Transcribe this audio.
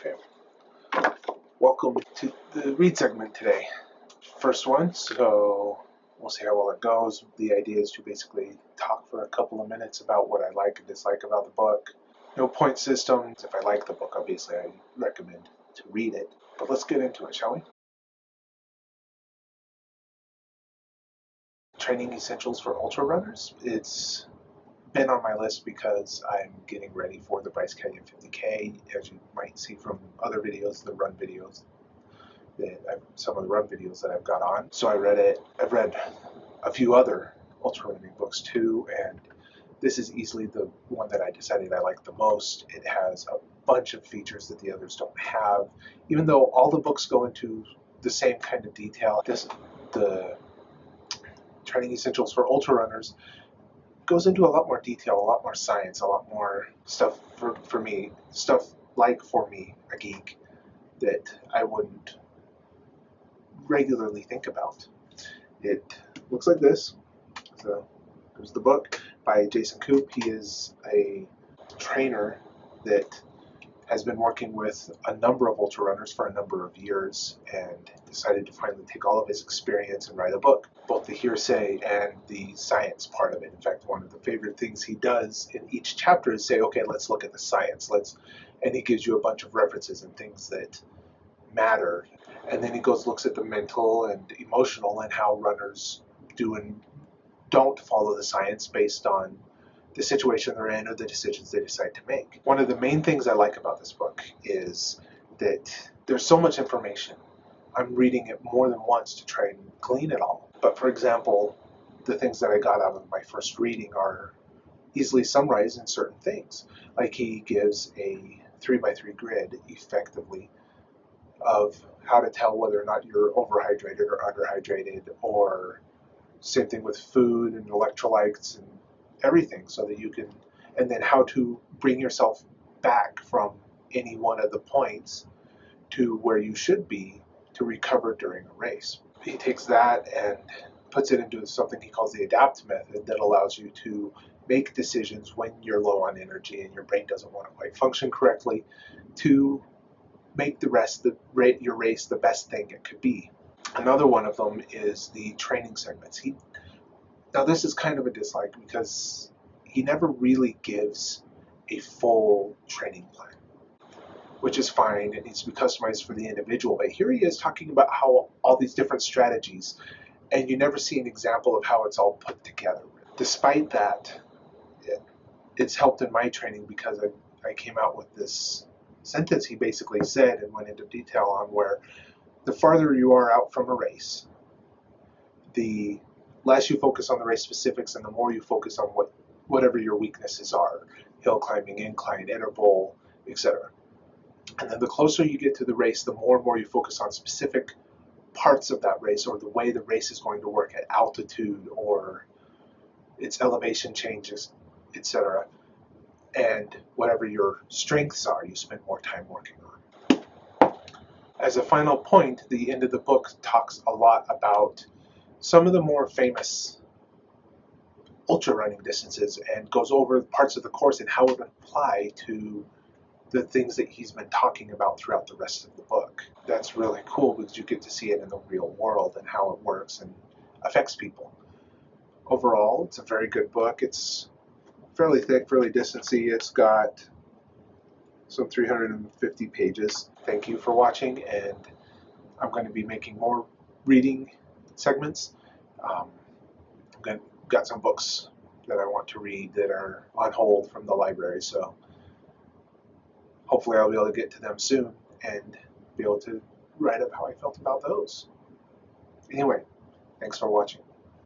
Okay, welcome to the read segment today. First one, so we'll see how well it goes. The idea is to basically talk for a couple of minutes about what I like and dislike about the book. No point systems. If I like the book, obviously I recommend to read it. But let's get into it, shall we? Training Essentials for Ultra Runners. It's been on my list because I'm getting ready for the Bryce Canyon 50K, as you might see from other videos, the run videos. Some of the run videos that I've got on. So I read it. I've read a few other ultra running books too, and this is easily the one that I decided I like the most. It has a bunch of features that the others don't have. Even though all the books go into the same kind of detail, the Training Essentials for Ultra Runners goes into a lot more detail, a lot more science, a lot more stuff for me, stuff like for me, a geek, that I wouldn't regularly think about. It looks like this. So there's the book by Jason Koop. He is a trainer that has been working with a number of ultra runners for a number of years and decided to finally take all of his experience and write a book, both the hearsay and the science part of it. In fact, one of the favorite things he does in each chapter is say, okay, let's look at the science. And he gives you a bunch of references and things that matter. And then he looks at the mental and emotional and how runners do and don't follow the science based on the situation they're in or the decisions they decide to make. One of the main things I like about this book is that there's so much information. I'm reading it more than once to try and glean it all. But for example, the things that I got out of my first reading are easily summarized in certain things. Like he gives a 3x3 grid effectively of how to tell whether or not you're overhydrated or underhydrated, or same thing with food and electrolytes and everything, so that you can, and then how to bring yourself back from any one of the points to where you should be to recover during a race. He takes that and puts it into something he calls the adapt method that allows you to make decisions when you're low on energy and your brain doesn't want to quite function correctly, to make your race the best thing it could be. Another one of them is the training segments. Now this is kind of a dislike because he never really gives a full training plan, which is fine. It needs to be customized for the individual. But here he is talking about how all these different strategies, and you never see an example of how it's all put together. Despite that, it's helped in my training because I came out with this sentence he basically said and went into detail on, where the farther you are out from a race, the less you focus on the race specifics and the more you focus on whatever your weaknesses are, hill climbing, incline, interval, etc. And then the closer you get to the race, the more and more you focus on specific parts of that race, or the way the race is going to work at altitude or its elevation changes, etc. And whatever your strengths are, you spend more time working on. As a final point, the end of the book talks a lot about some of the more famous ultra running distances and goes over parts of the course and how it would apply to the things that he's been talking about throughout the rest of the book. That's really cool because you get to see it in the real world and how it works and affects people. Overall, it's a very good book. It's fairly thick, fairly distancy. It's got some 350 pages. Thank you for watching, and I'm going to be making more reading segments. Got some books that I want to read that are on hold from the library, so hopefully I'll be able to get to them soon and be able to write up how I felt about those. Anyway, thanks for watching.